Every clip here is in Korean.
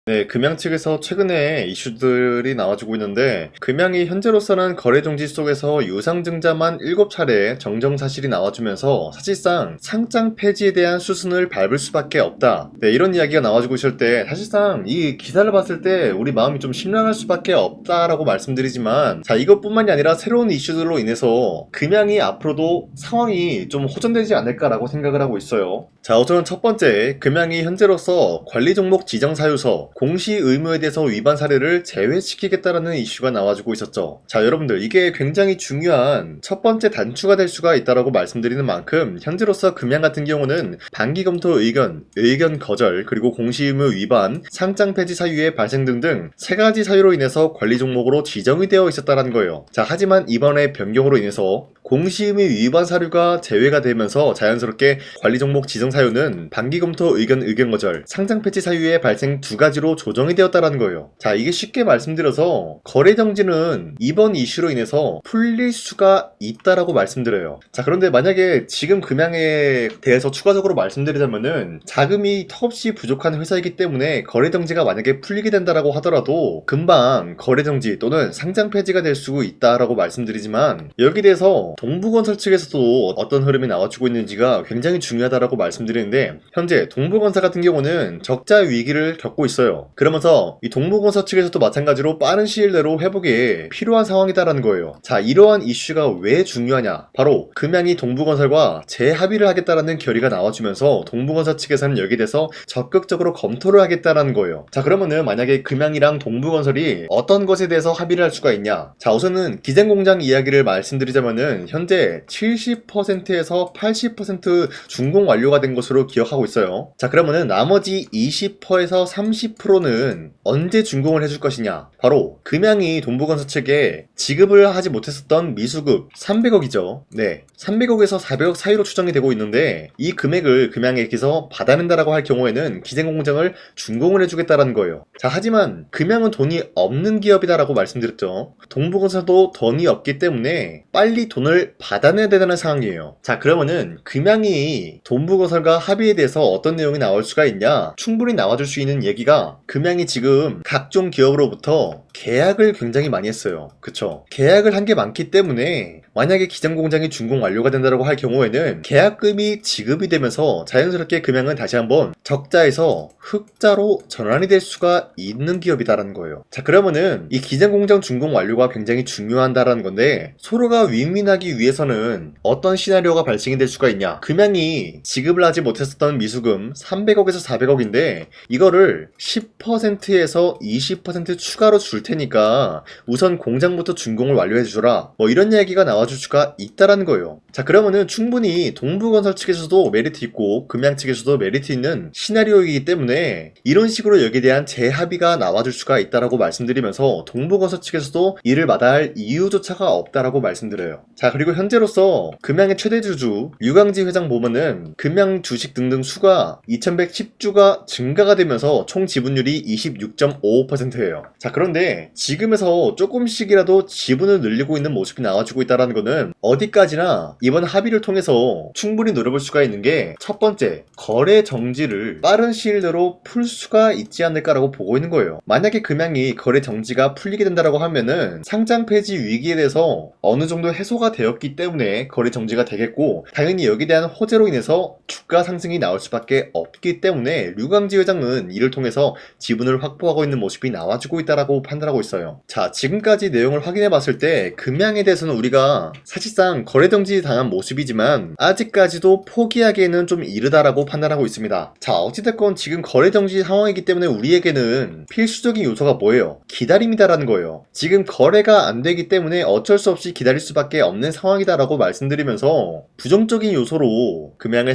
네, 금양 측에서 최근에 이슈들이 나와주고 있는데, 금양이 현재로서는 거래 정지 속에서 유상증자만 7차례 정정 사실이 나와주면서 사실상 상장 폐지에 대한 수순을 밟을 수밖에 없다. 네, 이런 이야기가 나와주고 있을 때 사실상 이 기사를 봤을 때 우리 마음이 좀 심란할 수밖에 없다라고 말씀드리지만, 자, 이것뿐만이 아니라 새로운 이슈들로 인해서 금양이 앞으로도 상황이 좀 호전되지 않을까라고 생각을 하고 있어요. 자, 우선 첫 번째, 금양이 현재로서 관리 종목 지정 사유서 공시 의무에 대해서 위반 사례를 제외시키겠다라는 이슈가 나와주고 있었죠. 자, 여러분들, 이게 굉장히 중요한 첫 번째 단추가 될 수가 있다라고 말씀드리는 만큼 현재로서 금양 같은 경우는 반기 검토 의견 거절, 그리고 공시 의무 위반, 상장 폐지 사유의 발생 등등 세 가지 사유로 인해서 관리 종목으로 지정이 되어 있었다는 거예요. 자, 하지만 이번에 변경으로 인해서 공시 의무 위반 사유가 제외가 되면서 자연스럽게 관리 종목 지정 사유는 반기 검토 의견 거절, 상장 폐지 사유의 발생 두 가지로 조정이 되었다는 거예요. 자, 이게 쉽게 말씀드려서 거래 정지는 이번 이슈로 인해서 풀릴 수가 있다라고 말씀드려요. 자, 그런데 만약에 지금 금양에 대해서 추가적으로 말씀드리자면은 자금이 턱없이 부족한 회사이기 때문에 거래 정지가 만약에 풀리게 된다라고 하더라도 금방 거래 정지 또는 상장 폐지가 될 수 있다라고 말씀드리지만, 여기에 대해서 동부건설 측에서도 어떤 흐름이 나와주고 있는지가 굉장히 중요하다라고 말씀드리는데, 현재 동부건설 같은 경우는 적자 위기를 겪고 있어요. 그러면서 이 동부건설 측에서도 마찬가지로 빠른 시일 내로 회복이 필요한 상황이다라는 거예요. 자, 이러한 이슈가 왜 중요하냐? 바로 금양이 동부건설과 재합의를 하겠다라는 결의가 나와주면서 동부건설 측에서는 여기에 대해서 적극적으로 검토를 하겠다라는 거예요. 자, 그러면은 만약에 금양이랑 동부건설이 어떤 것에 대해서 합의를 할 수가 있냐? 자, 우선은 기생공장 이야기를 말씀드리자면은 현재 70%에서 80% 준공 완료가 된 것으로 기억하고 있어요. 자, 그러면은 나머지 20%에서 30%는 언제 준공을 해줄 것이냐? 바로 금양이 동부건설 측에 지급을 하지 못했었던 미수급 300억이죠. 네, 300억에서 400억 사이로 추정이 되고 있는데, 이 금액을 금양에게서 받아낸다라고 할 경우에는 기생공장을 준공을 해주겠다라는 거예요. 자, 하지만 금양은 돈이 없는 기업이다라고 말씀드렸죠. 동부건설도 돈이 없기 때문에 빨리 돈을 받아내야 되는 상황이에요. 자, 그러면은 금양이 동부건설과 합의에 대해서 어떤 내용이 나올 수가 있냐? 충분히 나와줄 수 있는 얘기가, 금양이 지금 각종 기업으로부터 계약을 굉장히 많이 했어요. 그쵸? 계약을 한 게 많기 때문에 만약에 기장공장이 준공 완료가 된다고 할 경우에는 계약금이 지급이 되면서 자연스럽게 금양은 다시 한번 적자에서 흑자로 전환이 될 수가 있는 기업이다라는 거예요. 자, 그러면은 이 기장공장 준공 완료가 굉장히 중요하다라는 건데, 서로가 윈윈하기 위해서는 어떤 시나리오가 발생이 될 수가 있냐? 금양이 지급을 하지 못했었던 미수금 300억에서 400억인데 이거를 10%에서 20% 추가로 줄 테니까 우선 공장부터 준공을 완료해주라, 뭐 이런 이야기가 나와줄 수가 있다라는 거예요. 자, 그러면은 충분히 동부건설 측에서도 메리트 있고 금양 측에서도 메리트 있는 시나리오이기 때문에 이런 식으로 여기에 대한 재합의가 나와줄 수가 있다라고 말씀드리면서 동부건설 측에서도 이를 마다할 이유조차가 없다라고 말씀드려요. 자, 그리고 현재로서 금양의 최대 주주 류강지 회장 보면은 금양 주식 등등 수가 2110주가 증가가 되면서 총 지분율이 26.55%예요. 자, 그런데 지금에서 조금씩이라도 지분을 늘리고 있는 모습이 나와주고 있다는 거는 어디까지나 이번 합의를 통해서 충분히 노려볼 수가 있는 게, 첫 번째, 거래 정지를 빠른 시일 내로 풀 수가 있지 않을까라고 보고 있는 거예요. 만약에 금양이 거래 정지가 풀리게 된다라고 하면은 상장 폐지 위기에 대해서 어느 정도 해소가 되었기 때문에 거래 정지가 되겠고, 당연히 여기에 대한 호재로 인해서 주가 상승이 나올 수밖에 없기 때문에 류강지 회장은 이를 통해서 지분을 확보하고 있는 모습이 나와주고 있다라고 판단하고 있어요. 자, 지금까지 내용을 확인해 봤을 때 금양에 대해서는 우리가 사실상 거래 정지 당한 모습이지만 아직까지도 포기하기에는 좀 이르다라고 판단하고 있습니다. 자, 어찌됐건 지금 거래 정지 상황이기 때문에 우리에게는 필수적인 요소가 뭐예요? 기다림이다라는 거예요. 지금 거래가 안 되기 때문에 어쩔 수 없이 기다릴 수밖에 없는 상황이다라고 말씀드리면서, 부정적인 요소로 금양을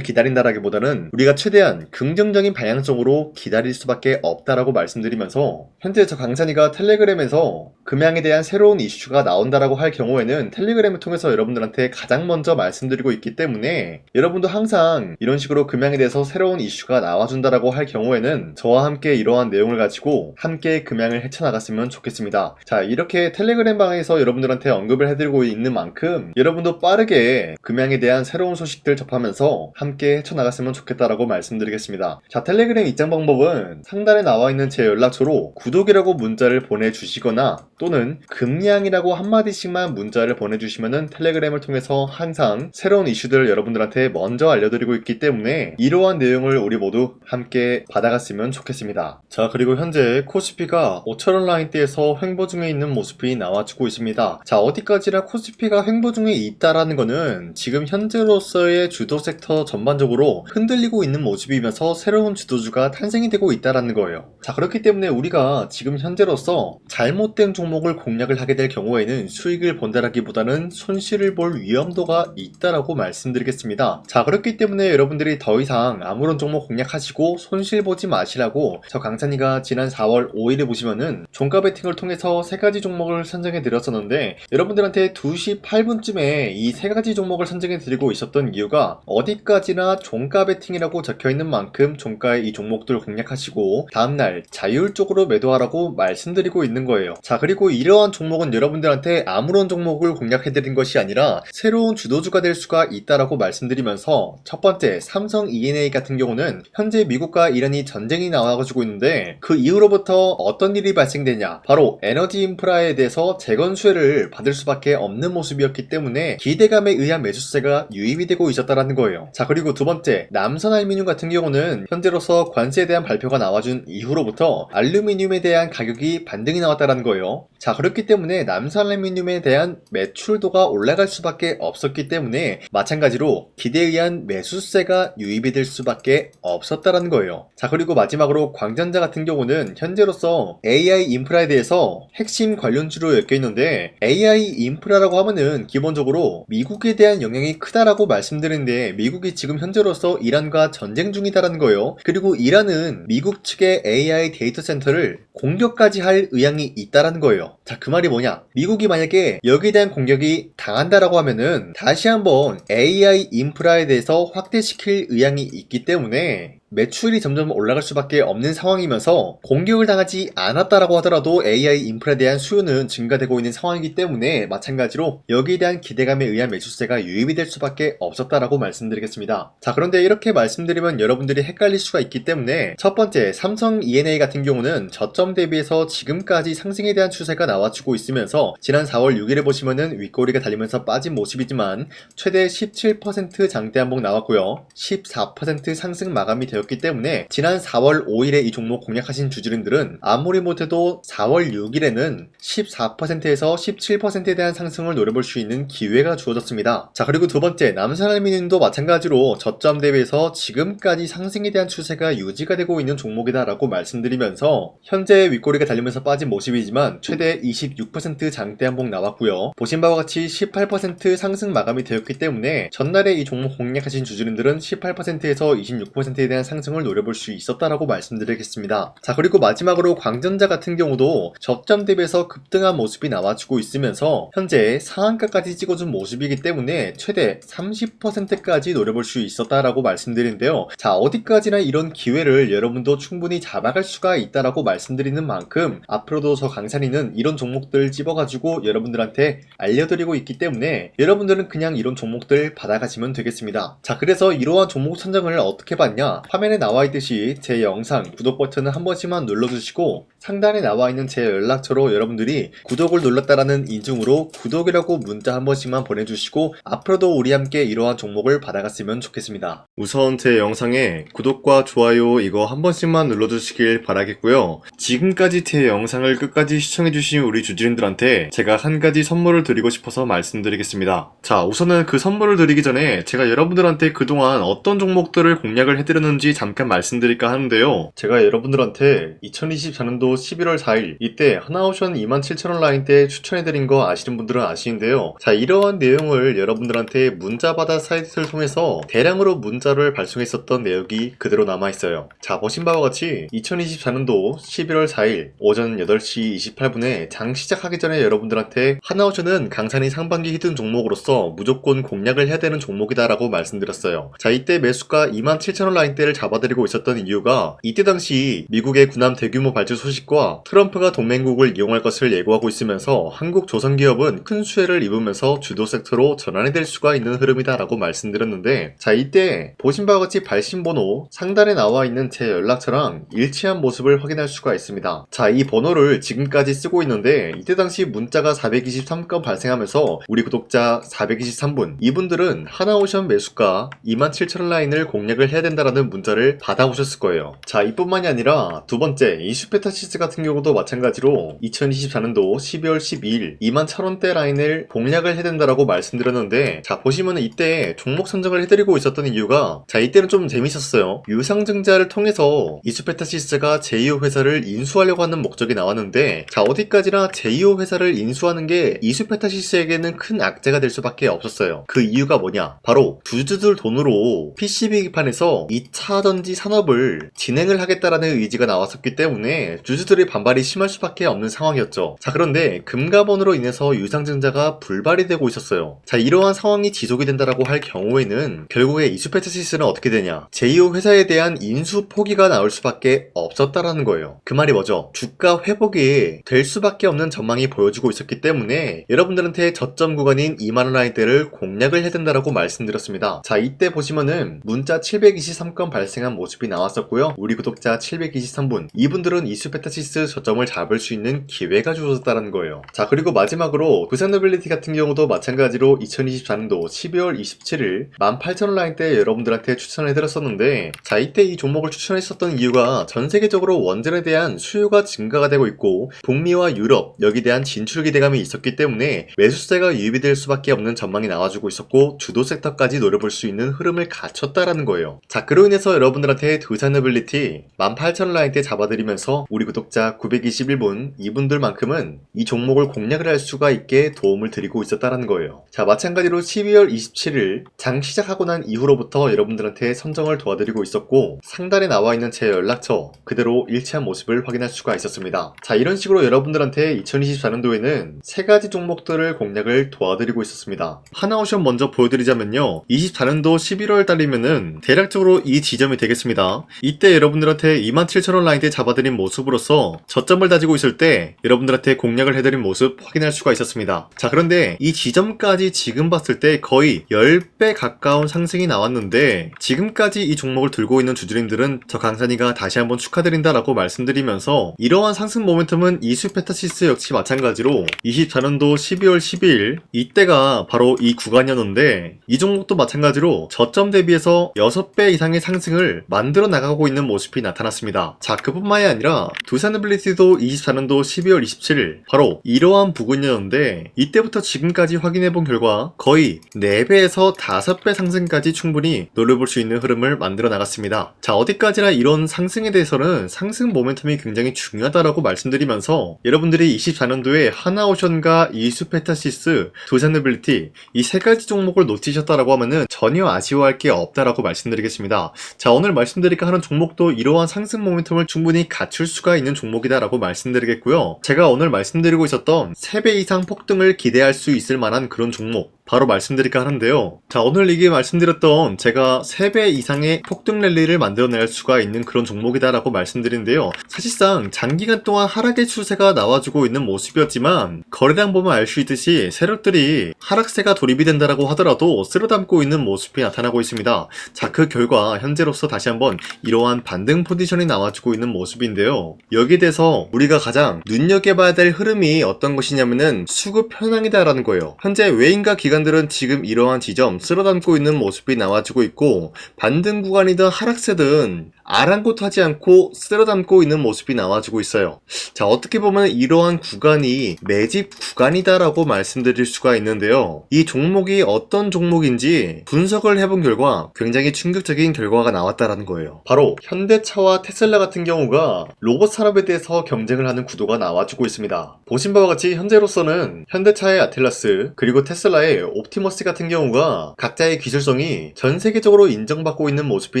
기다린다라기보다는 우리가 최대한 긍정적인 방향성으로 기다릴 수밖에 없다라고 말씀드리면서, 현재 저 강찬이가 텔레그램에서 금양에 대한 새로운 이슈가 나온다라고 할 경우에는 텔레그램을 통해서 여러분들한테 가장 먼저 말씀드리고 있기 때문에, 여러분도 항상 이런 식으로 금양에 대해서 새로운 이슈가 나와준다라고 할 경우에는 저와 함께 이러한 내용을 가지고 함께 금양을 헤쳐나갔으면 좋겠습니다. 자, 이렇게 텔레그램 방에서 여러분들한테 언급 언급을 해드리고 있는 만큼 여러분도 빠르게 금양에 대한 새로운 소식들 접하면서 함께 헤쳐나갔으면 좋겠다라고 말씀드리겠습니다. 자, 텔레그램 입장 방법은 상단에 나와 있는 제 연락처로 구독이라고 문자를 보내주시거나 또는 금양이라고 한마디씩만 문자를 보내주시면은 텔레그램을 통해서 항상 새로운 이슈들을 여러분들한테 먼저 알려드리고 있기 때문에 이러한 내용을 우리 모두 함께 받아갔으면 좋겠습니다. 자, 그리고 현재 코스피가 5,000원 라인대에서 횡보 중에 있는 모습이 나와주고 있습니다. 자, 어디까지나 코스피가 횡보 중에 있다라는 거는 지금 현재로서의 주도 섹터 전반적으로 흔들리고 있는 모습이면서 새로운 주도주가 탄생이 되고 있다라는 거예요. 자, 그렇기 때문에 우리가 지금 현재로서 잘못된 종목을 공략을 하게 될 경우에는 수익을 본다라기보다는 손실을 볼 위험도가 있다라고 말씀드리겠습니다. 자, 그렇기 때문에 여러분들이 더 이상 아무런 종목 공략하시고 손실 보지 마시라고 저 강찬이가 지난 4월 5일에 보시면은 종가 베팅을 통해서 3가지 종목을 선정해 드렸었는데 여러분들한테 2시 8분쯤에 이 3가지 종목을 선정해 드리고 있었던 이유가 어디까지나 종가 베팅이라고 적혀 있는 만큼 종가의 이 종목들 공략하시고 다음날 자율적으로 매도하라고 말씀드리고 있는 거예요. 자, 그리고 이러한 종목은 여러분들한테 아무런 종목을 공략해 드린 것이 아니라 새로운 주도주가 될 수가 있다라고 말씀드리면서 첫 번째 삼성 E&A 같은 경우는 현재 미국과 이란이 전쟁이 나와가지고 있는데 그 이후로부터 어떤 일이 발생되냐, 바로 에너지 인프라에 대해서 재건 수혜를 받을 수밖에 없는 모습이었기 때문에 기대감에 의한 매수세가 유입이 되고 있었다라는 거예요. 자, 그리고 두 번째 남선알루미늄 같은 경우는 현재로서 관세에 대한 발표가 나와준 이후로부터 알루미늄에 대한 가격이 반등이 나왔다라는 거예요. 자, 그렇기 때문에 남선알루미늄에 대한 매출도가 올라갈 수밖에 없었기 때문에 마찬가지로 기대에 의한 매수세가 유입이 될 수밖에 없었다라는 거예요. 자, 그리고 마지막으로 광전자 같은 경우는 현재로서 AI 인프라에 대해서 핵심 관련주로 엮여 있는데 AI 인프라라고 하면은 기본적으로 미국에 대한 영향이 크다라고 말씀드리는데 미국이 지금 현재로서 이란과 전쟁 중이다라는 거예요. 그리고 이란은 미국 측의 AI 데이터 센터를 공격까지 할 의향이 있다라는 거예요. 자, 그 말이 뭐냐? 미국이 만약에 여기에 대한 공격이 당한다라고 하면은 다시 한번 AI 인프라에 대해서 확대시킬 의향이 있기 때문에 매출이 점점 올라갈 수밖에 없는 상황이면서 공격을 당하지 않았다라고 하더라도 AI 인프라에 대한 수요는 증가되고 있는 상황이기 때문에 마찬가지로 여기에 대한 기대감에 의한 매수세가 유입이 될 수밖에 없었다라고 말씀드리겠습니다. 자, 그런데 이렇게 말씀드리면 여러분들이 헷갈릴 수가 있기 때문에 첫 번째 삼성 E&A 같은 경우는 저점 대비해서 지금까지 상승에 대한 추세가 나와주고 있으면서 지난 4월 6일에 보시면은 윗꼬리가 달리면서 빠진 모습이지만 최대 17% 장대 한봉 나왔고요. 14% 상승 마감이 되었기 때문에 지난 4월 5일에 이 종목 공략하신 주주님들은 아무리 못해도 4월 6일에는 14%에서 17%에 대한 상승을 노려볼 수 있는 기회가 주어졌습니다. 자, 그리고 두 번째 남선알루미늄도 마찬가지로 저점 대비해서 지금까지 상승에 대한 추세가 유지가 되고 있는 종목이다라고 말씀드리면서 현재 윗꼬리가 달리면서 빠진 모습이지만 최대 26% 장대 한봉 나왔고요. 보신 바와 같이 18% 상승 마감이 되었기 때문에 전날에 이 종목 공략하신 주주님들은 18%에서 26%에 대한 상승을 노려볼 수 있었다라고 말씀드리겠습니다. 자, 그리고 마지막으로 광전자 같은 경우도 저점 대비해서 급등한 모습이 나와주고 있으면서 현재 상한가까지 찍어준 모습이기 때문에 최대 30%까지 노려볼 수 있었다라고 말씀드리는데요. 자, 어디까지나 이런 기회를 여러분도 충분히 잡아갈 수가 있다라고 말씀드리는 만큼 앞으로도 저 강산이는 이런 종목들 집어가지고 여러분들한테 알려드리고 있기 때문에 여러분들은 그냥 이런 종목들 받아가시면 되겠습니다. 자, 그래서 이러한 종목 선정을 어떻게 받냐? 화면에 나와 있듯이 제 영상 구독 버튼을 한 번씩만 눌러주시고 상단에 나와 있는 제 연락처로 여러분들이 구독을 눌렀다라는 인증으로 구독이라고 문자 한 번씩만 보내주시고 앞으로도 우리 함께 이러한 종목을 받아갔으면 좋겠습니다. 우선 제 영상에 구독과 좋아요 이거 한 번씩만 눌러주시길 바라겠고요. 지금까지 제 영상을 끝까지 시청해주신 우리 주주님들한테 제가 한 가지 선물을 드리고 싶어서 말씀드리겠습니다. 자, 우선은 그 선물을 드리기 전에 제가 여러분들한테 그동안 어떤 종목들을 공략을 해드렸는지 잠깐 말씀드릴까 하는데요. 제가 여러분들한테 2024년도 11월 4일 이때 하나옵션 27,000원 라인 때 추천해드린 거 아시는 분들은 아시는데요. 자, 이러한 내용을 여러분들한테 문자받아 사이트를 통해서 대량으로 문자를 발송했었던 내역이 그대로 남아있어요. 자, 보신 바와 같이 2024년도 11월 4일 오전 8시 28분에 장 시작하기 전에 여러분들한테 하나옵션은 강산이 상반기 히든 종목으로서 무조건 공략을 해야 되는 종목이다 라고 말씀드렸어요. 자, 이때 매수가 27,000원 라인대를 잡아들이고 있었던 이유가 이때 당시 미국의 군함 대규모 발주 소식과 트럼프가 동맹국을 이용할 것을 예고하고 있으면서 한국 조선기업은 큰 수혜를 입으면서 주도 섹터로 전환이 될 수가 있는 흐름이다라고 말씀드렸는데, 자, 이때 보신 바와 같이 발신번호 상단에 나와 있는 제 연락처랑 일치한 모습을 확인할 수가 있습니다. 자, 이 번호를 지금까지 쓰고 있는데 이때 당시 문자가 423건 발생하면서 우리 구독자 423분, 이분들은 하나오션 매수가 27,000원 라인을 공략을 해야 된다라는 문자를 받아오셨을 거예요. 자, 이뿐만이 아니라 두 번째 이슈페타시스 같은 경우도 마찬가지로 2024년도 12월 12일 21,000원대 라인을 공략을 해야 된다라고 말씀드렸는데, 자, 보시면 이때 종목 선정을 해드리고 있었던 이유가, 자, 이때는 좀 재밌었어요. 유상증자를 통해서 이슈페타시스가 제2호 회사를 인수하려고 하는 목적이 나왔는데, 자, 어디까지나 제2호 회사를 인수하는 게 이슈페타시스에게는 큰 악재가 될 수밖에 없었어요. 그 이유가 뭐냐? 바로 주주들 돈으로 PCB 기판에서 2차 전지 산업을 진행을 하겠다라는 의지가 나왔었기 때문에 주주들의 반발이 심할 수밖에 없는 상황이었죠. 자, 그런데 금가번으로 인해서 유상증자가 불발이 되고 있었어요. 자, 이러한 상황이 지속이 된다라고 할 경우에는 결국에 이슈페타시스는 어떻게 되냐? 제2호 회사에 대한 인수 포기가 나올 수밖에 없었다라는 거예요. 그 말이 뭐죠? 주가 회복이 될 수밖에 없는 전망이 보여지고 있었기 때문에 여러분들한테 저점 구간인 2만원 라인대를 공략을 해야 된다라고 말씀드렸습니다. 자, 이때 보시면은 문자 723건 발생한 모습이 나왔었고요. 우리 구독자 723분, 이분들은 이슈페타시스 저점을 잡을 수 있는 기회가 주어졌다는 거예요. 자, 그리고 마지막으로 부산노빌리티 같은 경우도 마찬가지로 2024년도 12월 27일 18,000원 라인대 여러분들한테 추천해드렸었는데, 자, 이때 이 종목을 추천했었던 이유가 전 세계적으로 원전에 대한 수요가 증가가 되고 있고 북미와 유럽 여기에 대한 진출 기대감이 있었기 때문에 매수세가 유입이 될 수밖에 없는 전망이 나와주고 있었고 주도 섹터까지 노려볼 수 있는 흐름을 갖췄다라는 거예요. 자, 그로 인해서 여러분들한테 두산노빌리티 18,000원 라인대 잡아드리면서 우리 구독자 921분, 이분들만큼은 이 종목을 공략을 할 수가 있게 도움을 드리고 있었다라는 거예요. 자, 마찬가지로 12월 27일 장 시작하고 난 이후로부터 여러분들한테 선정을 도와드리고 있었고 상단에 나와 있는 제 연락처 그대로 일치한 모습을 확인할 수가 있었습니다. 자, 이런 식으로 여러분들한테 2024년도에는 세 가지 종목들을 공략을 도와드리고 있었습니다. 하나오션 먼저 보여드리자면요, 24년도 11월 달이면은 대략적으로 이 지점이 되겠습니다. 이때 여러분들한테 27,000원 라인대 잡아드린 모습으로서 저점을 다지고 있을 때 여러분들한테 공략을 해드린 모습 확인할 수가 있었습니다. 자, 그런데 이 지점까지 지금 봤을 때 거의 10배 가까운 상승이 나왔는데, 지금까지 이 종목을 들고 있는 주주님들은 저 강산이가 다시 한번 축하드린다라고 말씀드리면서, 이러한 상승 모멘텀은 이슈페타시스 역시 마찬가지로 24년도 12월 12일 이때가 바로 이 구간이었는데, 이 종목도 마찬가지로 저점 대비해서 6배 이상의 상승을 만들어 나가고 있는 모습이 나타났습니다. 자, 그뿐만이 아니라 두산노빌리티도 24년도 12월 27일 바로 이러한 부근이었는데, 이때부터 지금까지 확인해본 결과 거의 4배에서 5배 상승까지 충분히 노려볼 수 있는 흐름을 만들어 나갔습니다. 자, 어디까지나 이런 상승에 대해서는 상승 모멘텀이 굉장히 중요하다라고 말씀드리면서, 여러분들이 24년도에 하나오션과 이슈페타시스, 두산노빌리티 이 세 가지 종목을 놓치셨다라고 하면은 전혀 아쉬워할 게 없다라고 말씀드리겠습니다. 자, 오늘 말씀드릴까 하는 종목도 이러한 상승 모멘텀을 충분히 갖출 수가 있는 종목이다라고 말씀드리겠고요. 제가 오늘 말씀드리고 있었던 3배 이상 폭등을 기대할 수 있을 만한 그런 종목 바로 말씀드릴까 하는데요. 자, 오늘 이게 말씀드렸던 제가 3배 이상의 폭등 랠리를 만들어낼 수가 있는 그런 종목이다라고 말씀드린데요. 사실상 장기간 동안 하락의 추세가 나와주고 있는 모습이었지만 거래량 보면 알 수 있듯이 세력들이 하락세가 돌입이 된다라고 하더라도 쓸어담고 있는 모습이 나타나고 있습니다. 자, 그 결과 현재로서 다시 한번 이러한 반등 포지션이 나와주고 있는 모습인데요. 여기에 대해서 우리가 가장 눈여겨봐야 될 흐름이 어떤 것이냐면은 수급 현황이다라는 거예요. 현재 외인과 기관들은 지금 이러한 지점 쓸어담고 있는 모습이 나와주고 있고, 반등 구간이든 하락세든 아랑곳하지 않고 쓸어담고 있는 모습이 나와주고 있어요. 자, 어떻게 보면 이러한 구간이 매집 구간이다라고 말씀드릴 수가 있는데요. 이 종목이 어떤 종목인지 분석을 해본 결과 굉장히 충격적인 결과가 나왔다라는 거예요. 바로 현대차와 테슬라 같은 경우가 로봇 산업에 대해서 경쟁을 하는 구도가 나와주고 있습니다. 보신 바와 같이 현재로서는 현대차의 아틀라스 그리고 테슬라의 옵티머스 같은 경우가 각자의 기술성이 전 세계적으로 인정받고 있는 모습이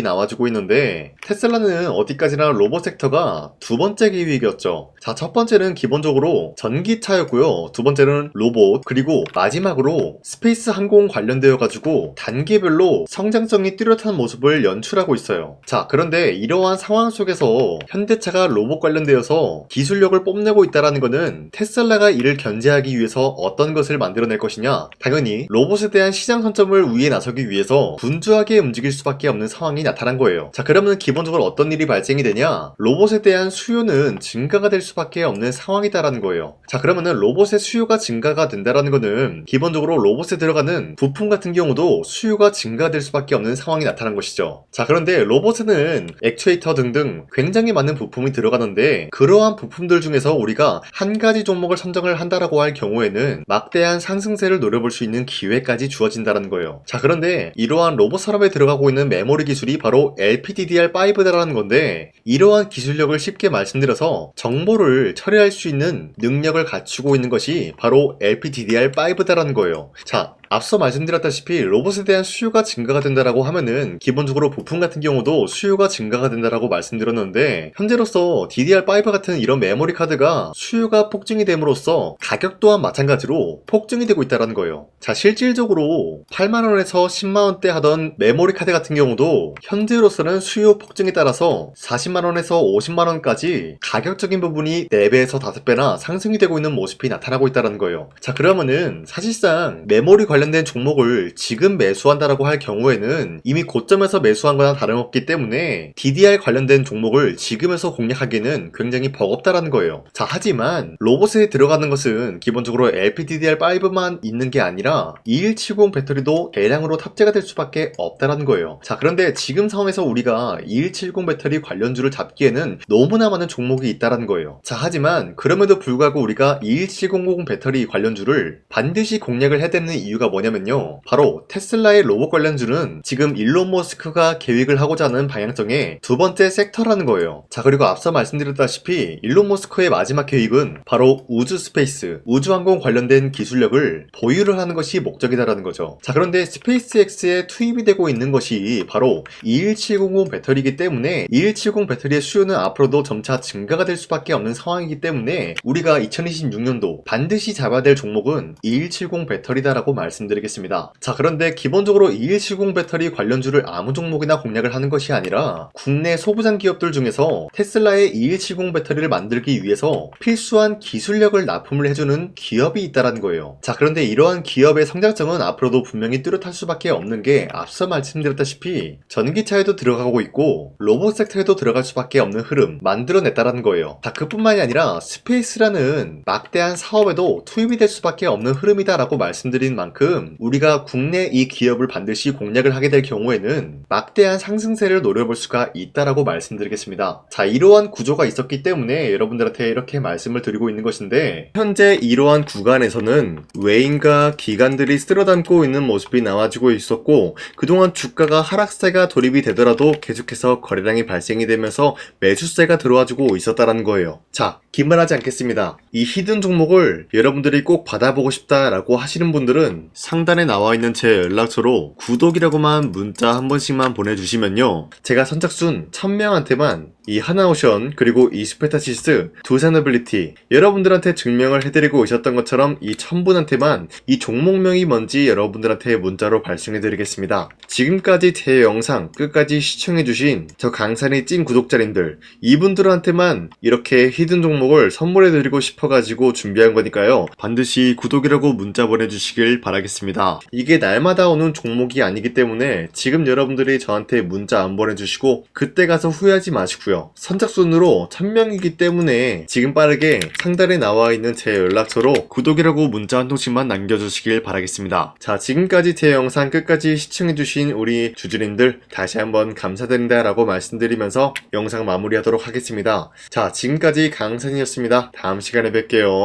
나와주고 있는데, 테슬라는 어디까지나 로봇 섹터가 두 번째 계획이었죠. 자, 첫 번째는 기본적으로 전기차였고요. 두 번째는 로봇, 그리고 마지막으로 스페이스 항공 관련되어 가지고 단계별로 성장성이 뚜렷한 모습을 연출하고 있어요. 자, 그런데 이러한 상황 속에서 현대차가 로봇 관련되어서 기술력을 뽐내고 있다는 것은 테슬라가 이를 견제하기 위해서 어떤 것을 만들어낼 것이냐? 당연히 로봇에 대한 시장 선점을 위해 나서기 위해서 분주하게 움직일 수밖에 없는 상황이 나타난 거예요. 자, 그러면 기본적으로 어떤 일이 발생이 되냐? 로봇에 대한 수요는 증가가 될 수밖에 없는 상황이다라는 거예요. 자, 그러면은 로봇의 수요가 증가가 된다라는 거는 기본적으로 로봇에 들어가는 부품 같은 경우도 수요가 증가될 수밖에 없는 상황이 나타난 것이죠. 자, 그런데 로봇에는 액추에이터 등등 굉장히 많은 부품이 들어가는데 그러한 부품들 중에서 우리가 한 가지 종목을 선정을 한다라고 할 경우에는 막대한 상승세를 노려볼 수 있는 기회까지 주어진다는 거예요. 자, 그런데 이러한 로봇 산업에 들어가고 있는 메모리 기술이 바로 LPDDR5다라는 건데 이러한 기술력을 쉽게 말씀드려서 정보를 처리할 수 있는 능력을 갖추고 있는 것이 바로 LPDDR5다라는 거예요. 자, 앞서 말씀드렸다시피 로봇에 대한 수요가 증가가 된다라고 하면은 기본적으로 부품 같은 경우도 수요가 증가가 된다라고 말씀드렸는데 현재로서 DDR5 같은 이런 메모리 카드가 수요가 폭증이 됨으로써 가격 또한 마찬가지로 폭증이 되고 있다는 거예요. 자, 실질적으로 8만원에서 10만원대 하던 메모리 카드 같은 경우도 현재로서는 수요 폭증에 따라서 40만원에서 50만원까지 가격적인 부분이 4배에서 5배나 상승이 되고 있는 모습이 나타나고 있다는 거예요. 자, 그러면은 사실상 메모리 관련된 종목을 지금 매수한다라고 할 경우에는 이미 고점에서 매수한 거나 다름없기 때문에 DDR 관련된 종목을 지금에서 공략하기는 굉장히 버겁다라는 거예요. 자, 하지만 로봇에 들어가는 것은 기본적으로 LPDDR5만 있는 게 아니라 2170 배터리도 대량으로 탑재가 될 수밖에 없다라는 거예요. 자, 그런데 지금 상황에서 우리가 2170 배터리 관련주를 잡기에는 너무나 많은 종목이 있다라는 거예요. 자, 하지만 그럼에도 불구하고 우리가 21700 배터리 관련주를 반드시 공략을 해야 되는 이유가 뭐냐면요, 바로 테슬라의 로봇 관련주는 지금 일론 머스크가 계획을 하고자 하는 방향성의 두 번째 섹터라는 거예요. 자, 그리고 앞서 말씀드렸다시피 일론 머스크의 마지막 계획은 바로 우주 스페이스, 우주항공 관련된 기술력을 보유를 하는 것이 목적이다라는 거죠. 자, 그런데 스페이스X에 투입이 되고 있는 것이 바로 21700 배터리이기 때문에 21770 배터리의 수요는 앞으로도 점차 증가가 될 수밖에 없는 상황이기 때문에 우리가 2026년도 반드시 잡아야 될 종목은 2170 배터리다라고 말씀드리겠습니다. 자, 그런데 기본적으로 2170 배터리 관련주를 아무 종목이나 공략을 하는 것이 아니라 국내 소부장 기업들 중에서 테슬라의 2170 배터리를 만들기 위해서 필수한 기술력을 납품을 해주는 기업이 있다는 거예요. 자, 그런데 이러한 기업의 성장성은 앞으로도 분명히 뚜렷할 수밖에 없는 게 앞서 말씀드렸다시피 전기차에도 들어가고 있고 로봇 섹터에도 들어갈 수밖에 없는 흐름 만들어냈다는 거예요. 자, 그뿐만이 아니라 스페이스라는 막대한 사업에도 투입이 될 수밖에 없는 흐름이다라고 말씀드린 만큼 우리가 국내 이 기업을 반드시 공략을 하게 될 경우에는 막대한 상승세를 노려볼 수가 있다라고 말씀드리겠습니다. 자, 이러한 구조가 있었기 때문에 여러분들한테 이렇게 말씀을 드리고 있는 것인데 현재 이러한 구간에서는 외인과 기관들이 쓸어담고 있는 모습이 나와지고 있었고 그동안 주가가 하락세가 돌입이 되더라도 계속해서 거래량이 발생이 되면서 매수세가 들어와주고 있었다라는 거예요. 자, 기만하지 않겠습니다. 이 히든 종목을 여러분들이 꼭 받아보고 싶다라고 하시는 분들은 상단에 나와 있는 제 연락처로 구독이라고만 문자 한 번씩만 보내주시면요, 제가 선착순 1000명한테만 이 하나오션 그리고 이 스페타시스 두산어빌리티 여러분들한테 증명을 해드리고 오셨던 것처럼 이 1000분한테만 이 종목명이 뭔지 여러분들한테 문자로 발송해드리겠습니다. 지금까지 제 영상 끝까지 시청해주신 저 강산의 찐 구독자님들 이분들한테만 이렇게 히든 종목을 선물해드리고 싶어가지고 준비한 거니까요, 반드시 구독이라고 문자 보내주시길 바라겠습니다. 이게 날마다 오는 종목이 아니기 때문에 지금 여러분들이 저한테 문자 안 보내주시고 그때 가서 후회하지 마시고요, 선착순으로 1000명이기 때문에 지금 빠르게 상단에 나와 있는 제 연락처로 구독이라고 문자 한 통씩만 남겨주시길 바라겠습니다. 자, 지금까지 제 영상 끝까지 시청해주신 우리 주주님들 다시 한번 감사드린다 라고 말씀드리면서 영상 마무리하도록 하겠습니다. 자, 지금까지 강산이었습니다. 다음 시간에 뵐게요.